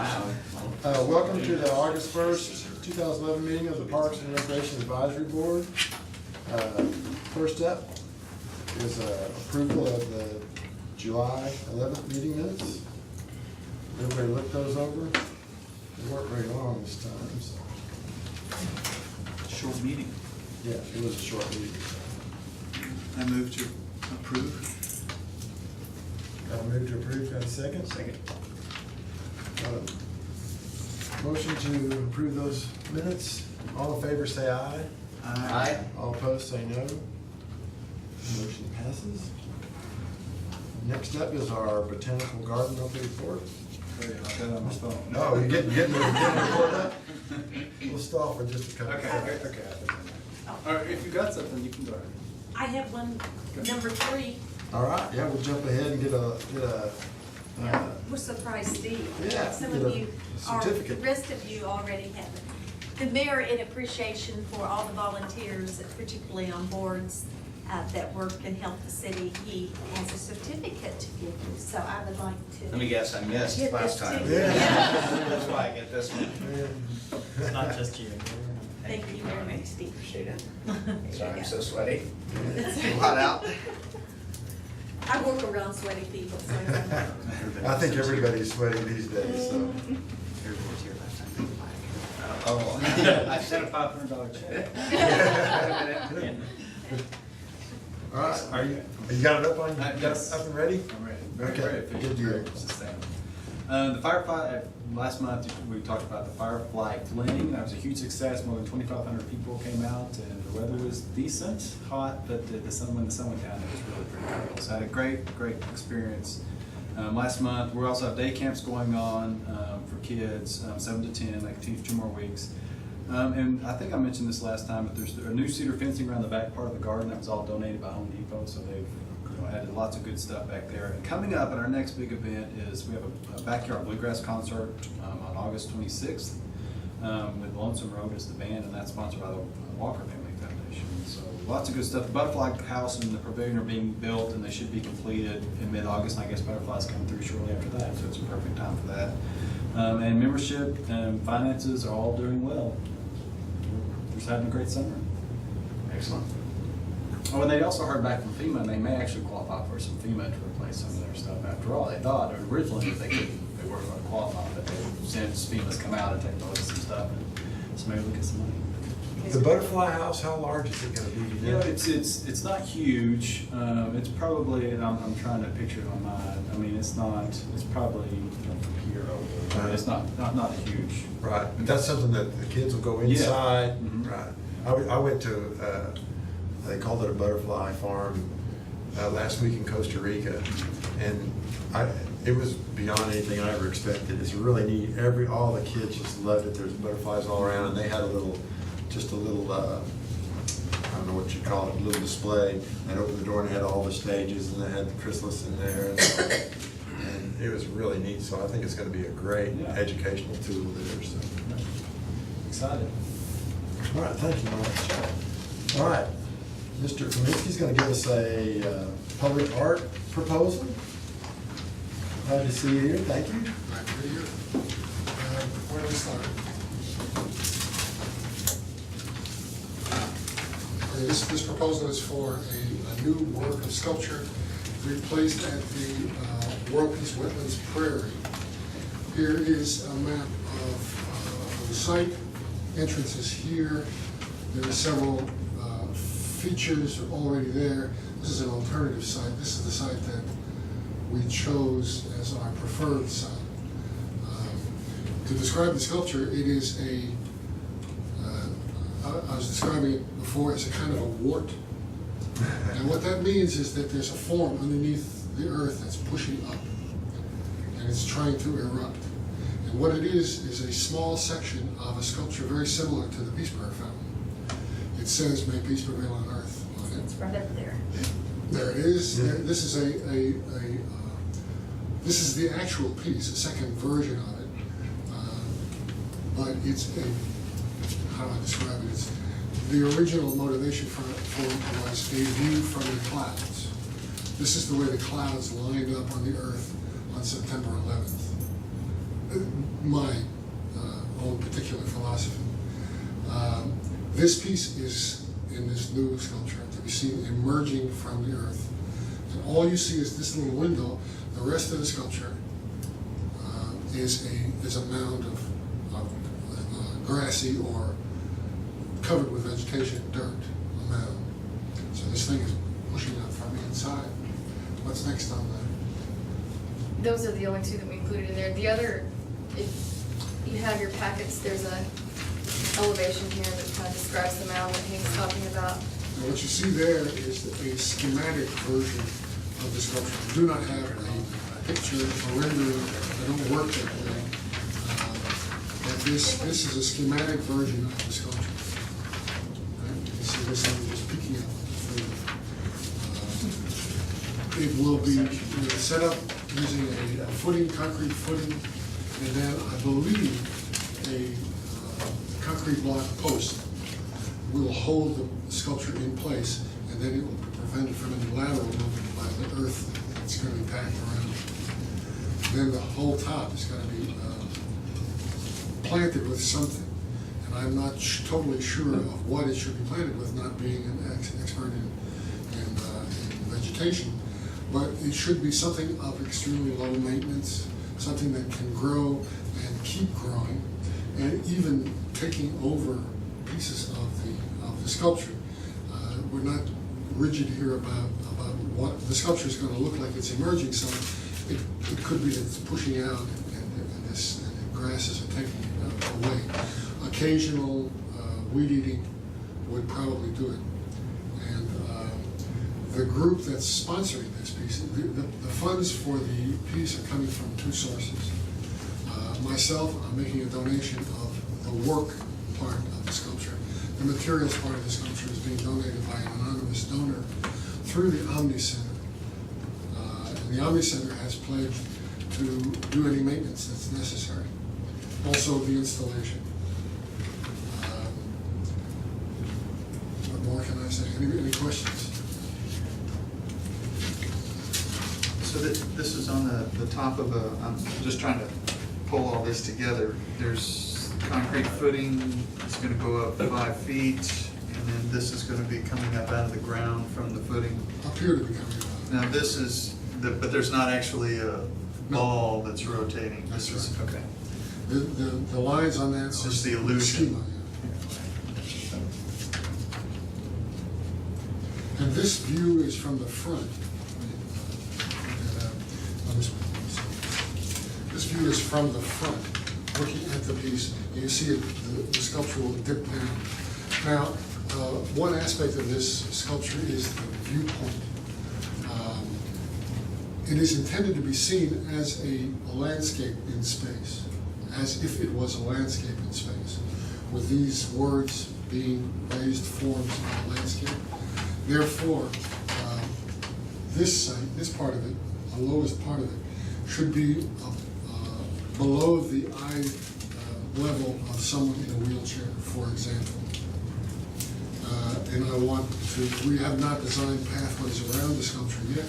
Wow. Welcome to the August 1st, 2011 meeting of the Parks and Recreation Advisory Board. First up is approval of the July 11th meeting minutes. Everybody looked those over. They weren't very long this time, so. Short meeting. Yeah, it was a short meeting. I move to approve. Got a move to approve, got a second? Second. Motion to approve those minutes. All in favor say aye. Aye. All opposed say no. Motion passes. Next up is our botanical garden update report. I'll get it on my phone. No, you're getting the report up? We'll stall for just a couple. Okay. All right, if you got something, you can go ahead. I have one, number 3. All right, yeah, we'll jump ahead and get a. We're surprised, Steve. Yeah, Some get of a you, or certificate. the rest of you already have it. The mayor, in appreciation for all the volunteers, particularly on boards that work and help the city, he has a certificate to give you. So I would like to. Let me guess, I missed Get last this time. too. Yeah. That's why I get this one. It's not just you. Thank you very much, Steve. Appreciate it. There Sorry, you I'm go. so sweaty. Hot out. I work around sweaty people, so I don't know. I think everybody's sweating these days, so. Here was here last time. Oh, I sent a $500 check. All right, you got it up on, Yes. up and ready? I'm ready. Okay, Very efficient, good deal. very sustainable. The Firefly, last month we talked about the Firefly Fling. That was a huge success. More than 2,500 people came out, and the weather was decent, hot, but when the sun went down, it was really pretty cool. So I had a great experience. Last month, we also have day camps going on for kids, 7 to 10. They continue for 2 more weeks. And I think I mentioned this last time, but there's a new cedar fencing around the back part of the garden that was all donated by Home Depot, so they've added lots of good stuff back there. And coming up at our next big event is we have a backyard bluegrass concert on August 26th with Lonesome Road as the band, and that's sponsored by the Walker Family Foundation. So lots of good stuff. The butterfly house and the pavilion are being built, and they should be completed in mid-August, and I guess butterflies come through shortly after that, so it's a perfect time for that. And membership and finances are all doing well. We're just having a great summer. excellent. Oh, and they also heard back from FEMA, and they may actually qualify for some FEMA to replace some of their stuff. After all, they thought originally that they weren't going to qualify, but since FEMA's come out and taken a look at some stuff, and so maybe we'll get some money. The butterfly house, how large is it gonna be? You know, it's not huge. It's probably, and I'm trying to picture it on mine. I mean, it's probably from here over. It's not a huge. Right, but that's something that the kids will go inside. Mhm. Right. I went to, they called it a butterfly farm last week in Costa Rica, and it was beyond anything I ever expected. It's really neat. All the kids just loved it. There's butterflies all around, and they had just a little, I don't know what you call it, a little display. They opened the door and had all the stages, and they had the chrysalis in there. And it was really neat, so I think it's gonna be a great educational tool there, so. Excited. All right, thank you, Mike. All right, Mr. Kaminsky's gonna give us a public art proposal. Glad to see you here, thank you. Glad to be here. Where do we start? Okay, this proposal is for a new work of sculpture to be placed at the World Peace Wetland Prairie. Here is a map of the site. Entrance is here. There are several features already there. This is an alternative site. This is the site that we chose as our preferred site. To describe the sculpture, it is I was describing it before as a kind of a wart. And what that means is that there's a form underneath the earth that's pushing up, and it's trying to erupt. And what it is a small section of a sculpture very similar to the Peace Prayer Fountain. It says, "May peace prevail on earth" on it. It's right up there. There it is. This is this is the actual piece, a second version of it. But it's how do I describe it? It's the original motivation for it was a view from the clouds. This is the way the clouds lined up on the earth on September 11th. my own particular philosophy. This piece is, in this new sculpture, to be seen emerging from the earth. And all you see is this little window. The rest of the sculpture is a mound of grassy or covered with vegetation, dirt, a mound. So this thing is pushing up from the inside. What's next on that? Those are the only two that we included in there. The other, if you have your packets, there's a elevation here that kind of describes the mound that Hank's talking about. Now, what you see there is a schematic version of the sculpture. We do not have a picture or rendering. They don't work that way. But this is a schematic version of the sculpture. Right? You can see this thing just peeking out through. It will be set up using a footing, concrete footing, and then I believe a concrete block post will hold the sculpture in place, and then it will be prevented from any lateral movement by the earth that's going to be packed around it. Then the whole top is going to be planted with something, and I'm not totally sure of what it should be planted with, not being an expert in vegetation, but it should be something of extremely low maintenance, something that can grow and keep growing, and even taking over pieces of the sculpture. We're not rigid here about what the sculpture is going to look like it's emerging, so it could be that it's pushing out and the grasses are taking it away. Occasional weed eating would probably do it. And the group that's sponsoring this piece, the funds for the piece are coming from two sources. Myself, I'm making a donation of the work part of the sculpture. The materials part of the sculpture is being donated by an anonymous donor through the Omni Center. And the Omni Center has pledged to do any maintenance that's necessary. Also the installation. What more can I say? Any questions? So this is on the top of I'm just trying to pull all this together. There's concrete footing, it's gonna go up 5 feet, and then this is gonna be coming up out of the ground from the footing. Appear to be coming out. Now this is, but there's not actually a ball that's rotating. That's This is- right. Okay. The lines on that It's are just the illusion. schema, yeah. And this view is from the front. This view is from the front, looking at the piece. You see it, the sculpture will dip down. Now, one aspect of this sculpture is the viewpoint. It is intended to be seen as a landscape in space, as if it was a landscape in space, with these words being raised forms of a landscape. Therefore, this site, this part of it, the lowest part of it, should be below the eye level of someone in a wheelchair, for example. And we have not designed pathways around the sculpture yet,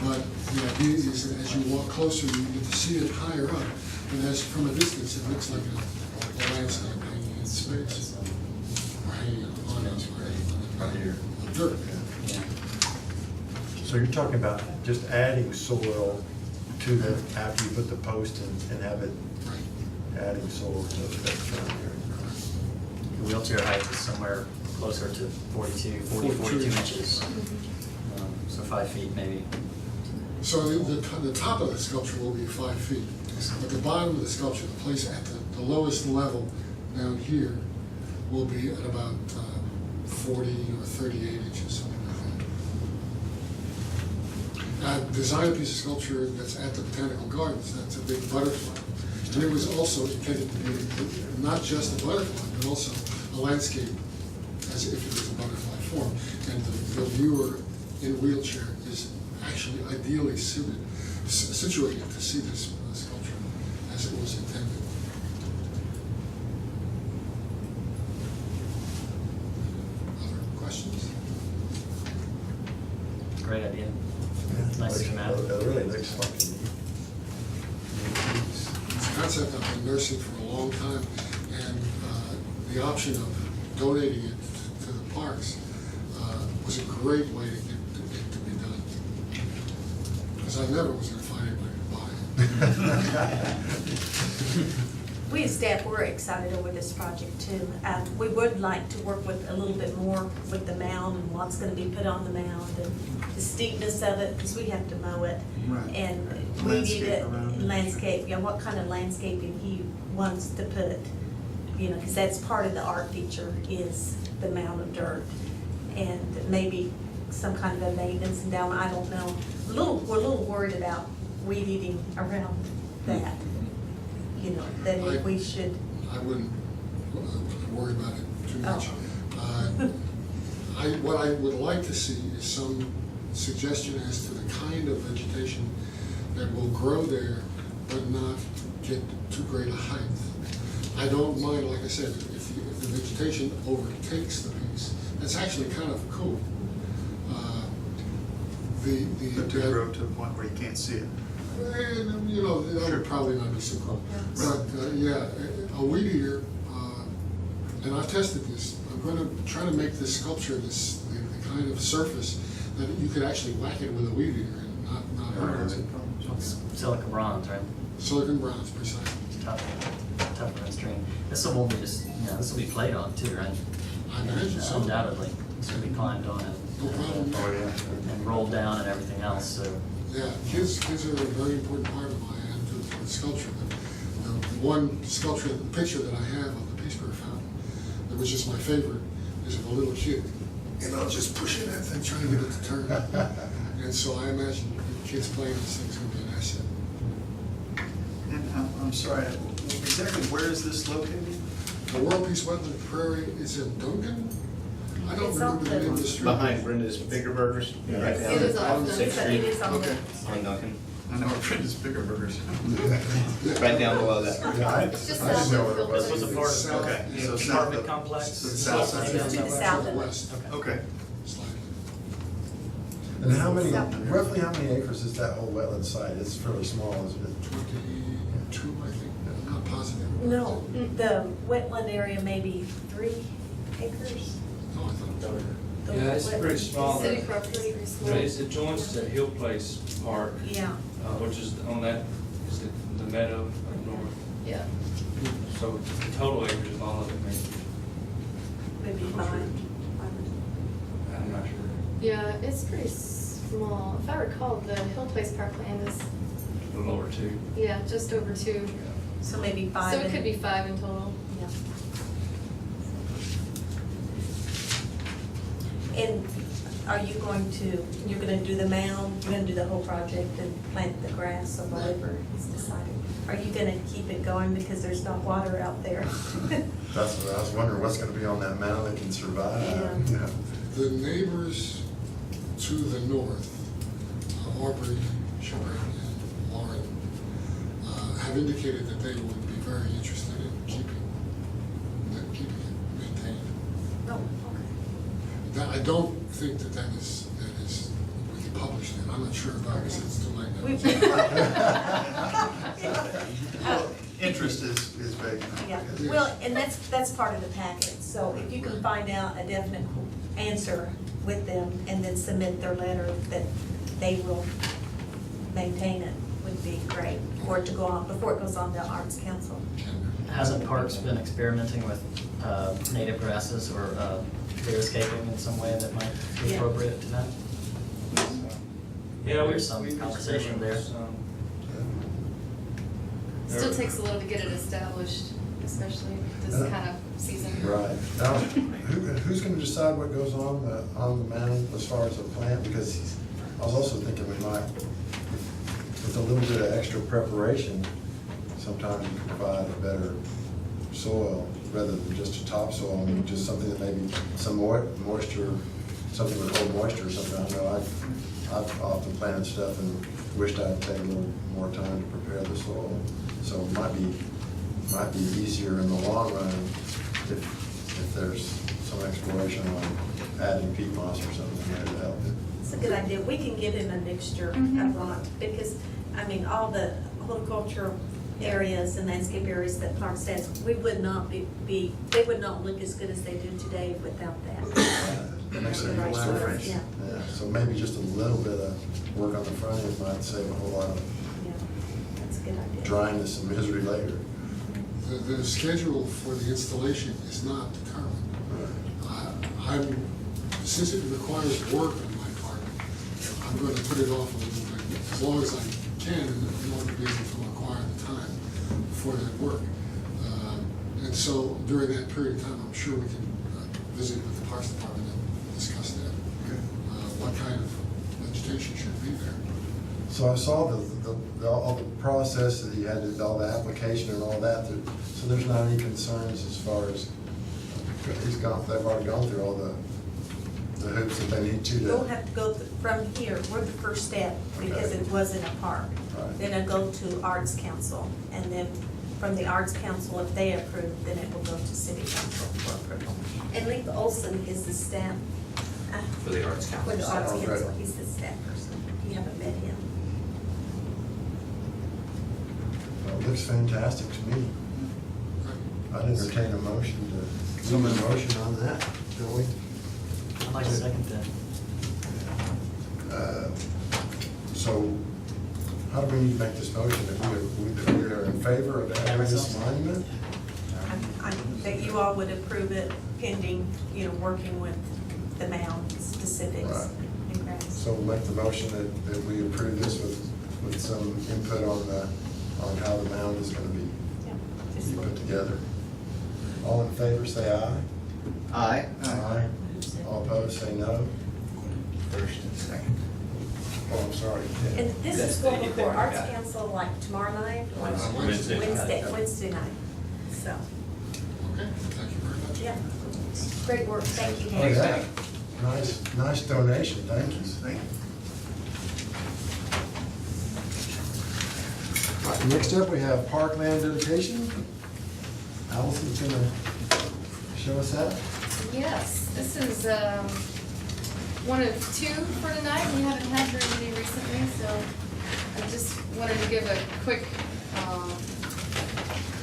but the idea is that as you walk closer, you get to see it higher up, and as from a distance, it looks like a landscape hanging in space, or hanging on Right here. dirt. So you're talking about just adding soil to the, after you put the post and have it Right. adding soil to that front area. The wheelchair height is somewhere closer to 42 inches. So 5 feet maybe. So the top of the sculpture will be 5 feet. But the bottom of the sculpture, the place at the lowest level down here, will be at about 40 or 38 inches, something like that. I designed a piece of sculpture that's at the Botanical Gardens. That's a big butterfly. And it was also intended to be not just a butterfly, but also a landscape as if it was a butterfly form. And the viewer in a wheelchair is actually ideally situated to see this sculpture as it was intended. Other questions? Great idea. Nice schematic. It really looks fucking neat. It's kind concept I've been nursing for a long time, and the option of donating it to the parks was a great way to get it to be done. Because I never was gonna find anybody to buy it. We as staff, we're excited over this project too. We would like to work with a little bit more with the mound and what's gonna be put on the mound and the steepness of it, because we have to mow it. Right. And we Landscape need it, around it. landscape, yeah, what kind of landscaping he wants to put, you know, because that's part of the art feature is the mound of dirt. And maybe some kind of a maintenance and down, I don't know. We're a little worried about weed eating around that. You know, that if we should, I wouldn't worry about it too much. Oh. What I would like to see is some suggestion as to the kind of vegetation that will grow there, but not get too great a height. I don't mind, like I said, if the vegetation overtakes the piece, that's actually kind of cool. But to grow to a point where you can't see it. You know, that would probably not be so cool. Yeah. But, yeah, a weed eater, and I've tested this, I'm gonna try to make this sculpture the kind of surface that you could actually whack it with a weed eater and not hurt it. It's silica bronze, right? Silicon bronze, precisely. It's tougher than string. This will be just, you know, this will be played on too, right? I imagine so. Undoubtedly, this will be climbed on No problem. and rolled down and everything else, so. Yeah, kids are a very important part of my attitude to the sculpture. The one sculpture, the picture that I have of the Peace River Fountain, that was just my favorite, is of a little kid. And I'll just push it that thing, trying to get it to turn. And so I imagine kids playing this thing's gonna be an asset. And I'm sorry, exactly where is this located? The World Peace Wetland Prairie is in Duncan. I don't It's remember the name of the street. Behind Brenda's Bigger Burgers. Right down It is there. off On the- Sixth it Street. is on the. Okay. On Duncan. I know where Brenda's Bigger Burgers. Right down below that. Yeah, I It's just I didn't know what it south was. of This was a part of, South. okay, So south apartment of- complex? so south side. To the south of it. West, Okay. slightly. And how many, roughly how many acres is that whole wetland site? It's fairly small, isn't it? 22, I think, I'm not positive. No, the wetland area may be 3 acres. No, I thought it was. The Yeah, it's wet- pretty small. City property is pretty But small. it joins the Hill Place Park, Yeah, which is on that, is it the meadow up north? Yeah. So the total acres of all of it, maybe 5. I'm not sure. Yeah, it's pretty small. If I recall, the Hill Place Parkland is, A little over 2. yeah, just over 2. So maybe 5. So it could be 5 in total. Yeah. And are you going to, you're gonna do the mound, you're gonna do the whole project and plant the grass or whatever is decided? Are you gonna keep it going because there's not water out there? That's what I was wondering, what's gonna be on that mound that can survive? Yeah. Yeah. The neighbors to the north, Aubrey, Sharon, and Lauren, have indicated that they would be very interested in keeping it maintained. Oh, okay. That, I don't think that is, we can publish that, I'm not sure about it, 'cause it's too late now. Interest is vague enough. Yeah, well, and that's part of the packet, so if you can find out a definite answer with them and then submit their letter that they will maintain it, would be great, for it to go on, before it goes on to Arts Council. Hasn't Parks been experimenting with native grasses or landscaping in some way that might be Yeah. appropriate to that? Yeah, There's some conversation there. Still takes a little to get it established, especially this kind of season. Right. Now, who's gonna decide what goes on the mound as far as the plant? Because I was also thinking we might, with a little bit of extra preparation, sometimes you can provide a better soil rather than just a topsoil. I mean, just something that maybe some moisture, something with hold moisture or something. I know I've often planted stuff and wished I'd take a little more time to prepare the soil. So it might be easier in the long run if there's some exploration on adding peat moss or something there to help it. It's a good idea, we can get in a mixture of rock, because, I mean, all the horticulture areas and landscape areas that Park says, we would not they would not look as good as they do today without that. That makes a Right, huge so, difference. yeah. Yeah, so maybe just a little bit of work on the front end might save a whole lot of Yeah, that's a good idea. dryness and misery later. The schedule for the installation is not determined. Since it requires work on my part, I'm going to put it off a little bit, as long as I can, in order to be able to acquire the time for that work. And so during that period of time, I'm sure we can visit with the Parks Department and discuss that. What kind of vegetation should be there. So I saw all the process that you had, all the application and all that, so there's not any concerns as far as, they've already gone through all the hoops that they need to. You'll have to go from here, we're the first step, because Okay. it wasn't a park. Right. Then it'll go to Arts Council, and then from the Arts Council, if they approve, then it will go to City Council for approval. And Lee Olson is the staff. For the Arts Council. For the Arts Oh, great. Council, he's the staff person, if you haven't met him. Well, it looks fantastic to me. I'd entertain a motion to, do a motion on that, don't we? I'd like to second that. So, how do we need to make this motion? If we are in favor of adding this monument? That you all would approve it pending, working with the mound specifics Right. and grants. So we'll make the motion that we approve this with some input on how the mound is gonna be Yeah, just put together. All in favor, say aye. Aye. Aye. All opposed, say no. First and second. Oh, I'm sorry. Yeah. And this That's is going the- before they Arts got it. Council, like tomorrow night, or Wednesday night. Wednesday night. So, Okay, thank you very much. yeah, great work, thank you, Oh, Harry. yeah. Nice donation, thank you. Thank you. All right, next up, we have parkland dedication. Allison's gonna show us that. Yes, this is one of two for tonight. We haven't had very many recently, so I just wanted to give a quick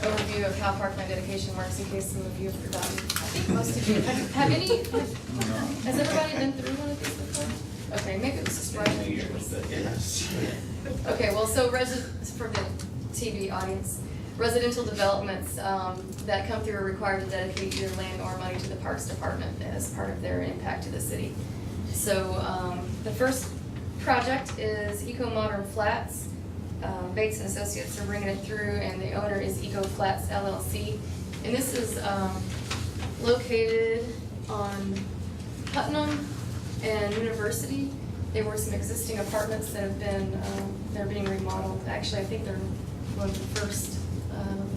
overview of how parkland dedication works in case some of you have forgotten. I think most of you, has everybody been through one of these before? Okay, maybe it was just right. New Year's, but yes. Okay, well, so for the TV audience, residential developments that come through are required to dedicate either land or money to the Parks Department as part of their impact to the city. So the first project is Eco Modern Flats. Bates and Associates are bringing it through, and the owner is Eco Flats LLC. And this is located on Putnam and University. There were some existing apartments that have been, they're being remodeled. Actually, I think they're one of the first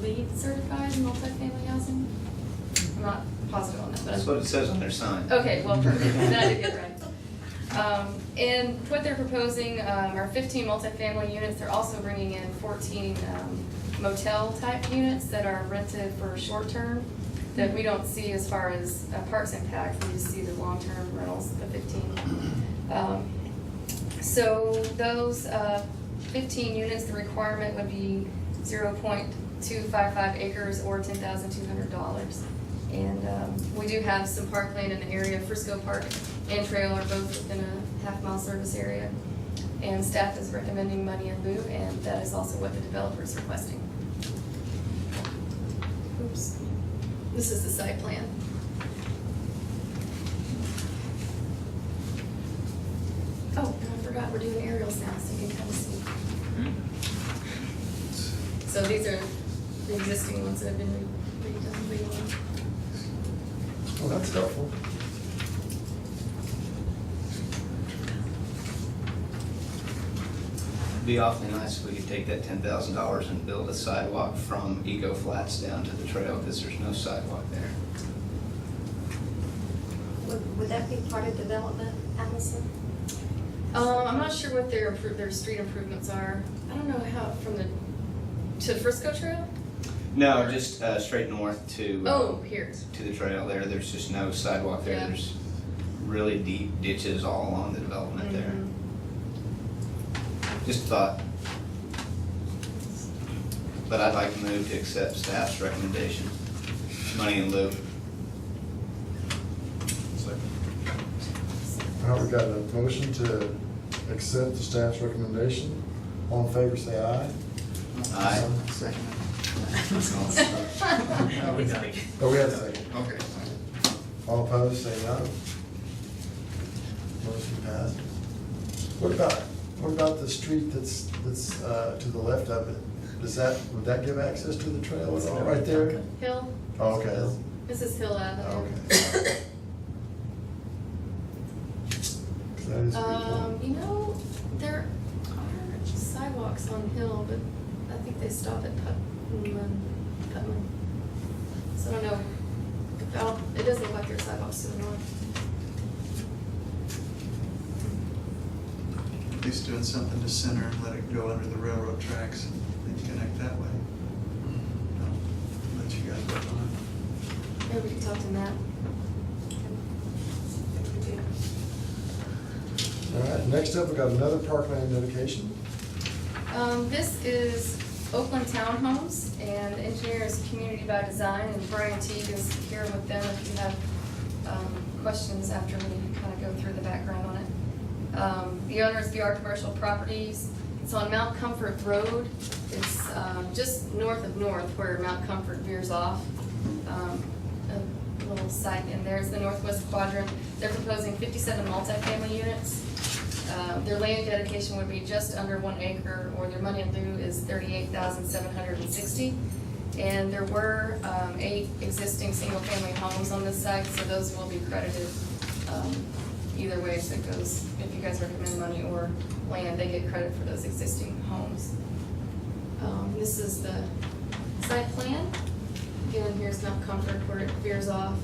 LEED certified multifamily housing. I'm not positive on that, but. That's what it says on their sign. Okay, well, perfect, then I did get it right. And what they're proposing are 15 multifamily units. They're also bringing in 14 motel-type units that are rented for short-term that we don't see as far as parks impact. We just see the long-term rentals, the 15. So those 15 units, the requirement would be 0.255 acres or $10,200. And we do have some parkland in the area. Frisco Park and Trail are both within a half-mile service area. And staff is recommending money in lieu, and that is also what the developer is requesting. Oops. This is the site plan. Oh, and I forgot, we're doing aerials now, so you can kind of see. So these are the existing ones that have been redone. Well, that's helpful. It'd be awfully nice if we could take that $10,000 and build a sidewalk from Eco Flats down to the trail, because there's no sidewalk there. Would that be part of development, Allison? I'm not sure what their street improvements are. I don't know how, to Frisco Trail? No, just straight north to. Oh, here. To the trail there. There's just no sidewalk there. Yeah. There's really deep ditches all along the development there. Mhm. Just a thought. But I'd like to move to accept staff's recommendation, money in lieu. All right, we've got a motion to accept the staff's recommendation. All in favor, say aye. Aye. Second. Oh, we had a second. Okay. All opposed, say no. Motion passes. What about the street that's to the left of it? Would that give access to the trail at all, right there? Hill, Oh, okay. this is Hill Avenue. Okay. That is pretty cool. You know, there are sidewalks on Hill, but I think they stop at Putnam. So I don't know, it doesn't look like there are sidewalks to the north. At least doing something to center and let it go under the railroad tracks and connect that way. I'll let you guys work on it. Maybe we can talk to Matt. All right, next up, we've got another parkland dedication. This is Oakland Townhomes, and the engineer is Community by Design, and Brian Teague is here with them if you have questions after we kind of go through the background on it. The owner is VR Commercial Properties. It's on Mount Comfort Road. It's just north of North where Mount Comfort veers off. A little site, and there's the northwest quadrant. They're proposing 57 multifamily units. Their land dedication would be just under 1 acre, or their money in lieu is $38,760. And there were 8 existing single-family homes on this site, so those will be credited either way. So it goes, if you guys recommend money or land, they get credit for those existing homes. This is the site plan. Again, here's Mount Comfort where it veers off.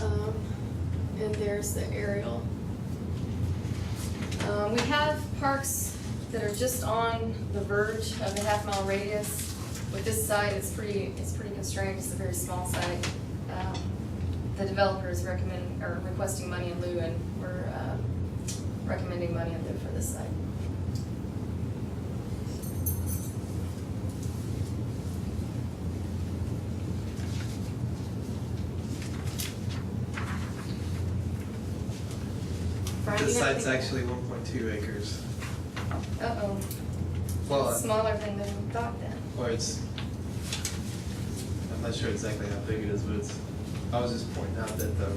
And there's the aerial. We have parks that are just on the verge of the half-mile radius. With this site, it's pretty constrained. It's a very small site. The developer is requesting money in lieu, and we're recommending money in lieu for this site. Brian, This you have site's any- actually 1.2 acres. Uh-oh. Well, It's smaller than we thought then. or it's, I'm not sure exactly how big it is, but I was just pointing out that the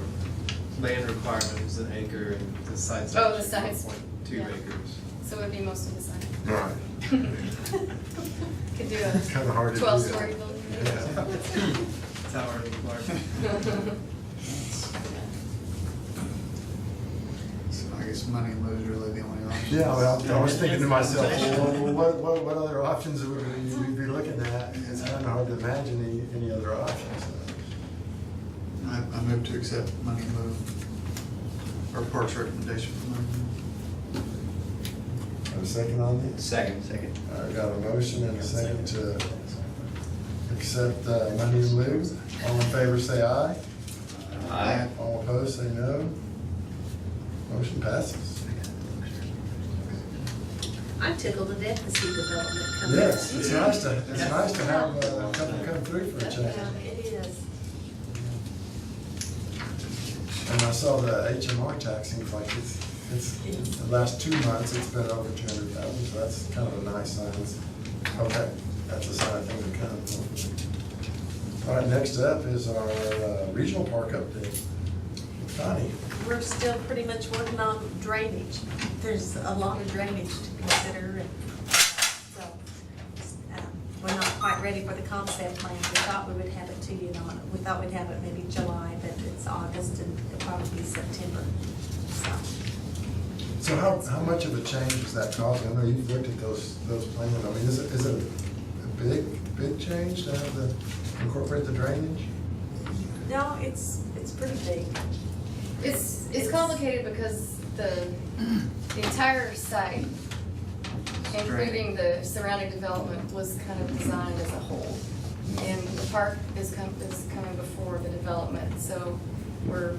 land requirement is 1 acre and the site's Oh, the actually size. 1.2 Yeah. acres. So it would be most of the site. All right. Could do It's kinda hard a to do 12-story that. building. Yeah. Tower requirement. So I guess money in lieu is really the only option. Yeah, well, I was thinking to myself, well, what other options would we be looking at? It's kind of hard to imagine any other options. I move to accept money in lieu, or Parks recommendation for money in lieu. Have a second on this? Second. All right, got a motion and a second to accept money in lieu. All in favor, say aye. Aye. All opposed, say no. Motion passes. I'm tickled to death to see development come. Yes, it's nice to have a couple come through for a change. Yeah, it is. And I saw the HMR tax seems like it's the last 2 months, it's been over 200,000, so that's kind of a nice sign. Okay, that's a sign of things are coming. All right, next up is our regional park update. Connie. We're still pretty much working on drainage. There's a lot of drainage to consider, and so we're not quite ready for the concept plan. We thought we would have it to you we thought we'd have it maybe July, but it's August and it'll probably be September. So how much of a change is that causing? I know you've looked at those plans. I mean, is it a big change to have to incorporate the drainage? No, it's pretty big. It's complicated because the entire site, including the surrounding development, was kind of designed as a whole. And the park is coming before the development, so we're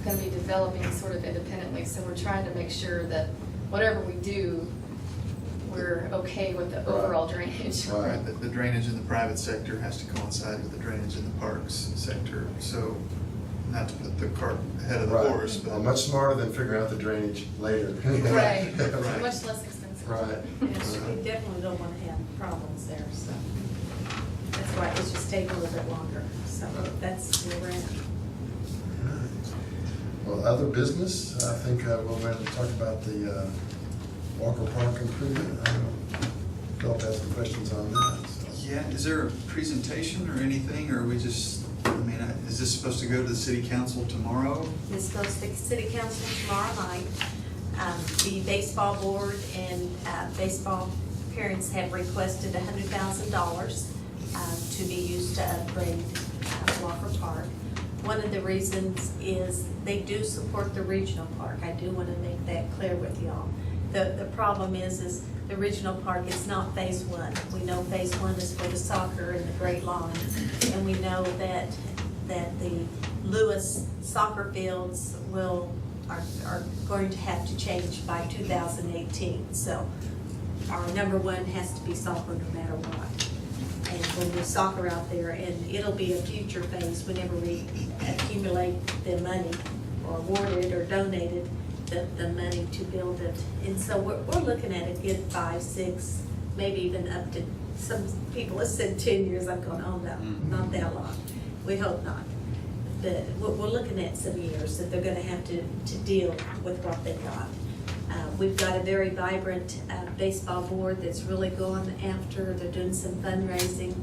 gonna be developing sort of independently. So we're trying to make sure that whatever we do, we're okay with the overall drainage. Right. Right, the drainage in the private sector has to coincide with the drainage in the parks sector, so not to put the cart ahead of the Right. horse, but. Well, much smarter than figuring out the drainage later. Right, Right. much less expensive. Right. Yes, we definitely don't want to have problems there, so that's why it's just taking a little bit longer. So that's where we're at. Well, other business, I think we'll go ahead and talk about the Walker Park improvement. I don't know, Philip has some questions on that. so. Yeah, is there a presentation or anything, or are we just, I mean, is this supposed to go to the city council tomorrow? This goes to city council tomorrow night. The baseball board and baseball parents have requested $100,000 to be used to upgrade Walker Park. One of the reasons is they do support the regional park. I do want to make that clear with y'all. The problem is the regional park is not phase one. We know phase one is for the soccer and the Great Lawn. And we know that the Lewis soccer fields are going to have to change by 2018. So our number one has to be soccer no matter what. And we'll do soccer out there, and it'll be a future phase whenever we accumulate the money or awarded or donated the money to build it. And so we're looking at a good 5, 6, maybe even up to, some people have said 10 years. I'm going, oh no, not that long. We hope not. But we're looking at some years that they're gonna have to deal with what they've got. We've got a very vibrant baseball board that's really going after, they're doing some fundraising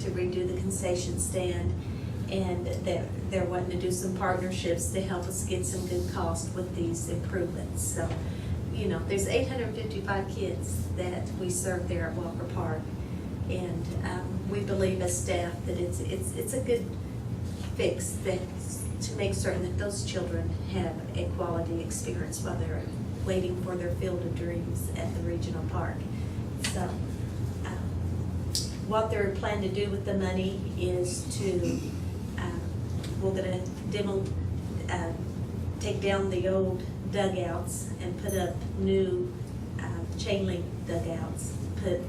to redo the concession stand. And they're wanting to do some partnerships to help us get some good cost with these improvements. So, you know, there's 855 kids that we serve there at Walker Park. And we believe as staff that it's a good fix to make certain that those children have a quality experience while they're waiting for their field of dreams at the regional park. So what they're planning to do with the money is to, we're gonna take down the old dugouts and put up new chain link dugouts, put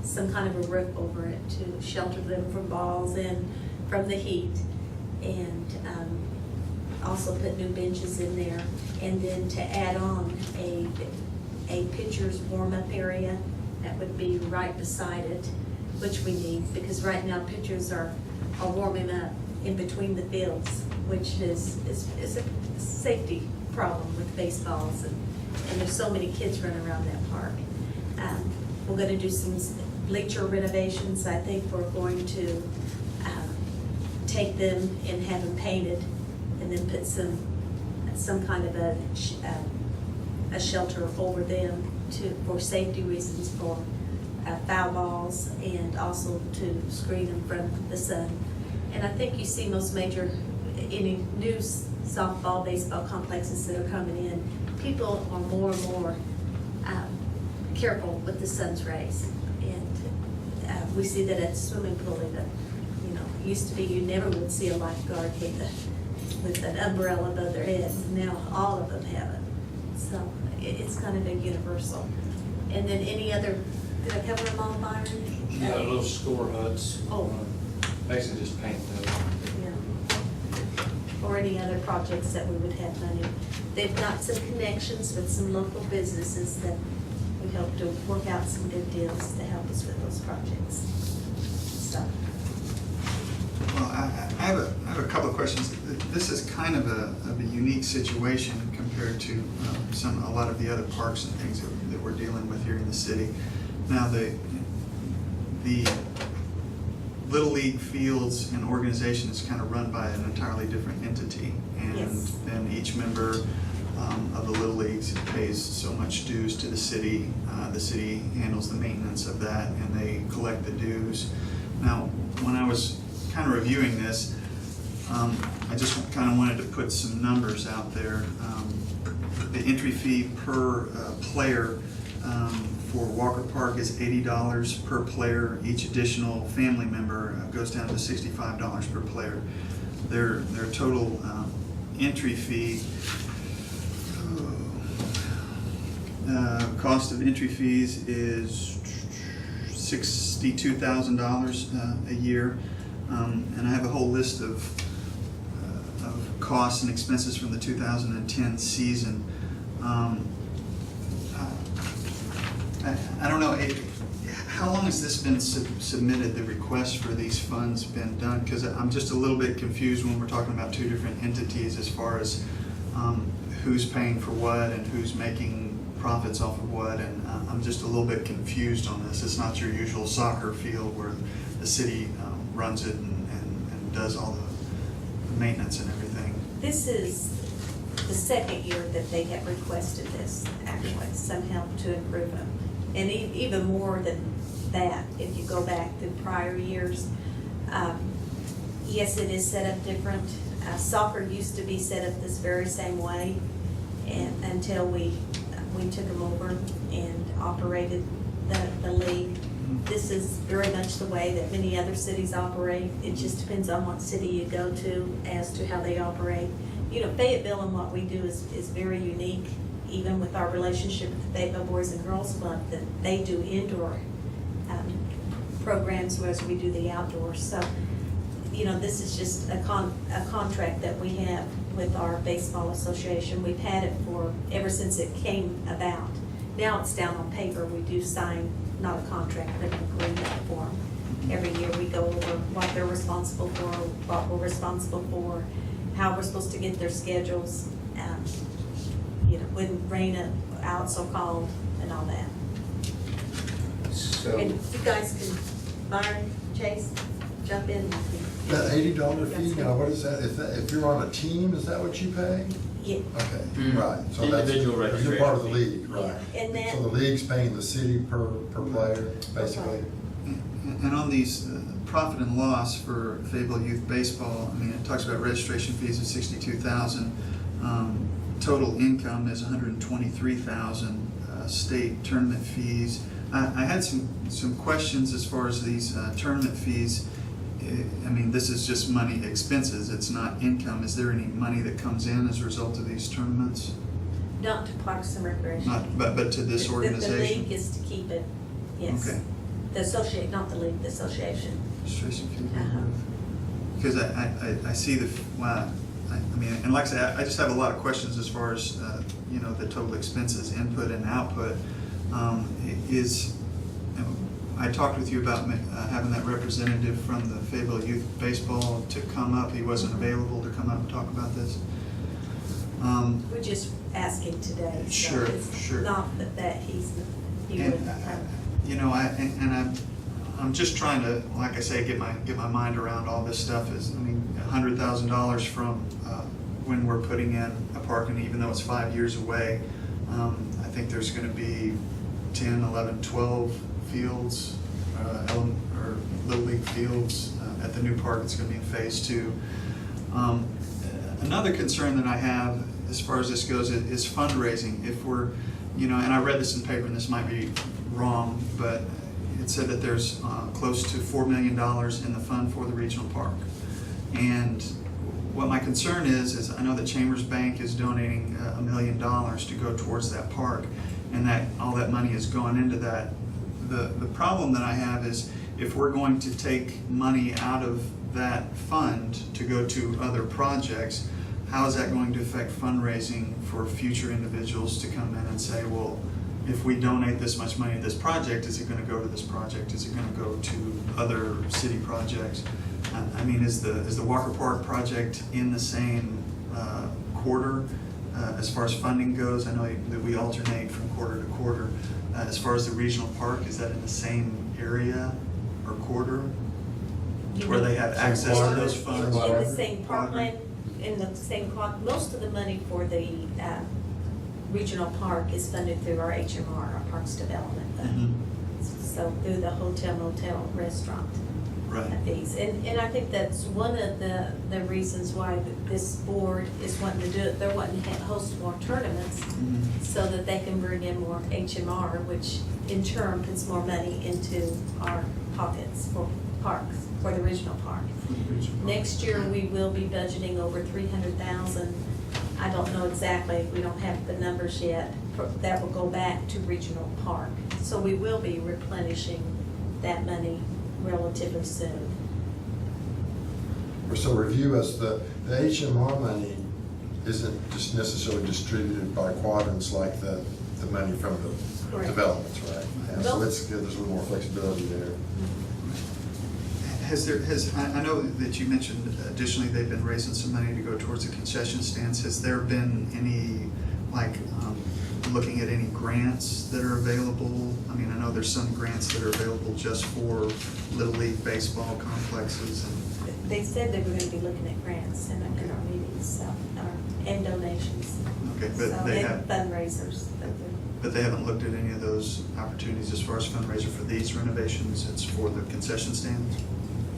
some kind of a roof over it to shelter them from balls and from the heat, and also put new benches in there, and then to add on a pitcher's warm-up area that would be right beside it, which we need, because right now pitchers are warming up in between the fields, which is a safety problem with baseballs, and there's so many kids running around that park. We're gonna do some bleacher renovations. I think we're going to take them and have them painted, and then put some kind of a shelter over them for safety reasons, for foul balls, and also to screen them from the sun. And I think you see most major, any new softball, baseball complexes that are coming in, people are more and more careful with the sun's rays. And we see that at the swimming pool, used to be you never would see a lifeguard with an umbrella above their heads. Now all of them have it. So it's kind of a universal. And then any other, did I cover them all, Byron? Yeah, little score huts. Oh. Basically just paint those. Yeah. Or any other projects that we would have money. They've got some connections with some local businesses that we hope to work out some good deals to help us with those projects. So. Well, I have a couple of questions. This is kind of a unique situation compared to a lot of the other parks and things that we're dealing with here in the city. Now, the Little League fields and organization is kind of run by an entirely different entity, and Yes. then each member of the Little Leagues pays so much dues to the city. The city handles the maintenance of that, and they collect the dues. Now, when I was kind of reviewing this, I just kind of wanted to put some numbers out there. The entry fee per player for Walker Park is $80 per player. Each additional family member goes down to $65 per player. Their total entry fee, Cost of entry fees is $62,000 a year. And I have a whole list of costs and expenses from the 2010 season. I don't know, how long has this been submitted, the request for these funds been done? Because I'm just a little bit confused when we're talking about two different entities as far as who's paying for what and who's making profits off of what, and I'm just a little bit confused on this. It's not your usual soccer field where the city runs it and does all the maintenance and everything. This is the second year that they have requested this, actually, some help to improve them. And even more than that, if you go back through prior years, yes, it is set up different. Soccer used to be set up this very same way, and until we took them over and operated the league. This is very much the way that many other cities operate. It just depends on what city you go to as to how they operate. You know, Fayetteville and what we do is very unique, even with our relationship with the Fayetteville Boys and Girls Club, that they do indoor programs, whereas we do the outdoors. So, you know, this is just a contract that we have with our baseball association. We've had it for ever since it came about. Now it's down on paper. We do sign, not a contract, but an agreement for them. Every year we go over what they're responsible for, what we're responsible for, how we're supposed to get their schedules, you know, when rain out so-called and all that. So, And you guys can, Byron, Chase, jump in. That $80 fee, now what is that? If you're on a team, is that what you pay? Yeah. Okay, Mm. right. So that's, Individual you're part of the registration league, right? Yeah, and that- So the league's paying the city per player, basically? And on these profit and loss for Fayetteville Youth Baseball, I mean, it talks about registration fees of $62,000. Total income is $123,000. State tournament fees. I had some questions as far as these tournament fees. I mean, this is just money expenses. It's not income. Is there any money that comes in as a result of these tournaments? Not to Parks and Recreation. Not, but to this organization? The league is to keep it, yes. Okay. The associate, not the league, the association. Registration fee. Uh-huh. Because I see I mean, and like I said, I just have a lot of questions as far as, you know, the total expenses, input and output. I talked with you about having that representative from the Fayetteville Youth Baseball to come up. He wasn't available to come up and talk about this. We're just asking today. So Sure, it's sure. Not that he And, would. you know, I'm just trying to, like I say, get my mind around all this stuff. Is, I mean, $100,000 from when we're putting in a park, and even though it's 5 years away, I think there's going to be 10, 11, 12 fields, or Little League fields at the new park. It's going to be in phase 2. Another concern that I have as far as this goes is fundraising. If we're, you know, and I read this in the paper, and this might be wrong, but it said that there's close to $4 million in the fund for the regional park. And what my concern is I know that Chambers Bank is donating $1 million to go towards that park, and that all that money is going into that. The problem that I have is if we're going to take money out of that fund to go to other projects, how is that going to affect fundraising for future individuals to come in and say, well, if we donate this much money to this project, is it going to go to this project? Is it going to go to other city projects? I mean, is the Walker Park project in the same quarter as far as funding goes? I know that we alternate from quarter to quarter. As far as the regional park, is that in the same area or quarter where they have access to those funds? In the same parkland, in the same park, most of the money for the regional park is funded through our HMR, our Parks Development Fund. So through the hotel, motel, restaurant fees. And I think that's one of the reasons why this board is wanting to do it. They're wanting to host more tournaments so that they can bring in more HMR, which in turn puts more money into our pockets for parks, for the regional park. Next year, we will be budgeting over $300,000 I don't know exactly, we don't have the numbers yet, that will go back to regional park. So we will be replenishing that money relatively soon. So review us, the HMR money isn't just necessarily distributed by quadrants like the money from the Correct. developments, right? Yeah, so Well- it's good, there's a little more flexibility there. I know that you mentioned additionally they've been raising some money to go towards the concession stands. Has there been any, like, looking at any grants that are available? I mean, I know there's some grants that are available just for Little League baseball complexes and, They said they were gonna be looking at grants in our meetings, so, and donations. okay, So, but they and have, fundraisers. but they haven't looked at any of those opportunities as far as fundraiser for these renovations. It's for the concession stands?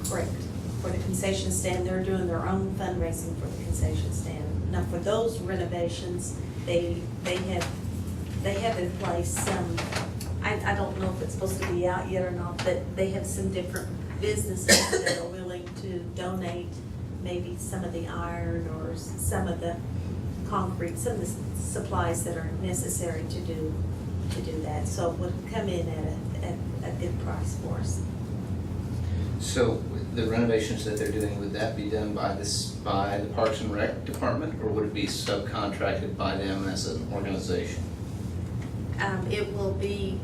Correct. For the concession stand, they're doing their own fundraising for the concession stand. Now, for those renovations, they have in place some, I don't know if it's supposed to be out yet or not, but they have some different businesses that are willing to donate maybe some of the iron or some of the concrete, some of the supplies that are necessary to do that. So it would come in at a good price for us. So the renovations that they're doing, would that be done by the Parks and Rec Department, or would it be subcontracted by them as an organization? It will be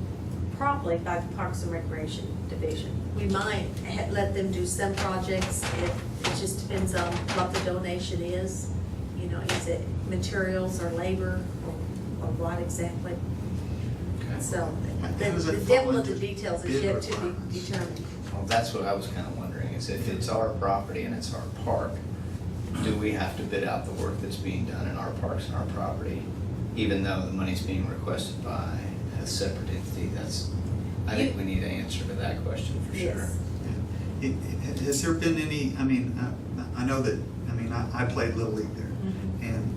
probably by the Parks and Recreation Division. We might let them do some projects, it just depends on what the donation is. You know, is it materials or labor or what exactly? Okay. So, How does the that fall devil of the into details is bid yet to requirements? be determined. Well, that's what I was kind of wondering, is if it's our property and it's our park, do we have to bid out the work that's being done in our parks and our property, even though the money's being requested by a separate entity? I think we need an answer to that question for sure. Yes. Has there been any, I mean, I know that, I mean, I played Little League there, Mhm. and,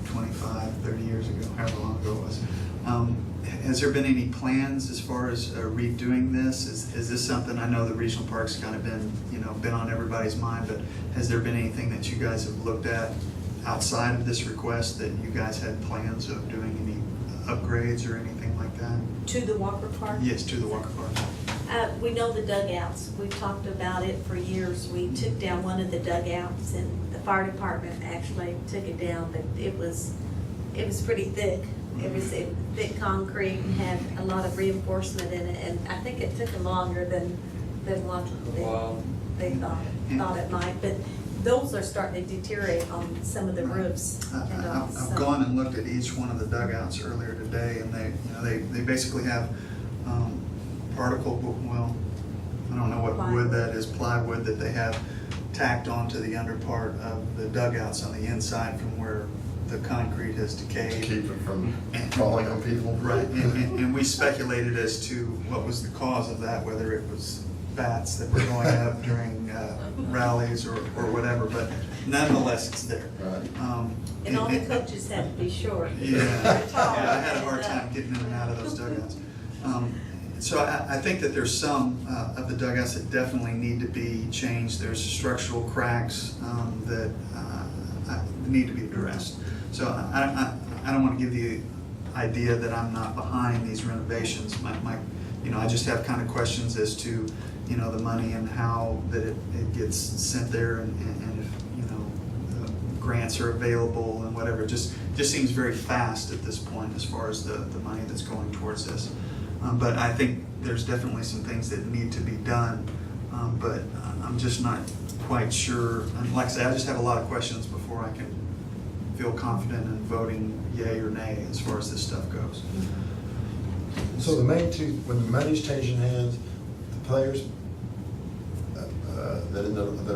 25, 30 years ago, however long ago it was. Has there been any plans as far as redoing this? Is this something, I know the regional park's kind of been, been on everybody's mind, but has there been anything that you guys have looked at outside of this request that you guys had plans of doing any upgrades or anything like that? To the Walker Park? Yes, to the Walker Park. We know the dugouts. We've talked about it for years. We took down one of the dugouts and the fire department actually took it down, but it was pretty thick. It was thick concrete and had a lot of reinforcement in it, and I think it took them longer than what Wow. they thought it might. But those are starting to deteriorate on some of the roofs and all. I've so- gone and looked at each one of the dugouts earlier today, and they basically have particle, well, I don't know what wood that is, plywood that they have tacked onto the under part of the dugouts on the inside from where the concrete has decayed. Keep it from falling on people. Right, and we speculated as to what was the cause of that, whether it was bats that were going up during rallies or whatever, but nonetheless, it's there. Right. And all the coaches have to be short. Yeah, They're tall. yeah, I had a hard time getting in and out of those dugouts. So I think that there's some of the dugouts that definitely need to be changed. There's structural cracks that need to be addressed. So I don't want to give the idea that I'm not behind these renovations. I just have kind of questions as to, the money and how that it gets sent there and if, grants are available and whatever. It just seems very fast at this point as far as the money that's going towards this. But I think there's definitely some things that need to be done, but I'm just not quite sure. And like I say, I just have a lot of questions before I can feel confident in voting yay or nay as far as this stuff goes. So the main two, when the money's changing hands, the players that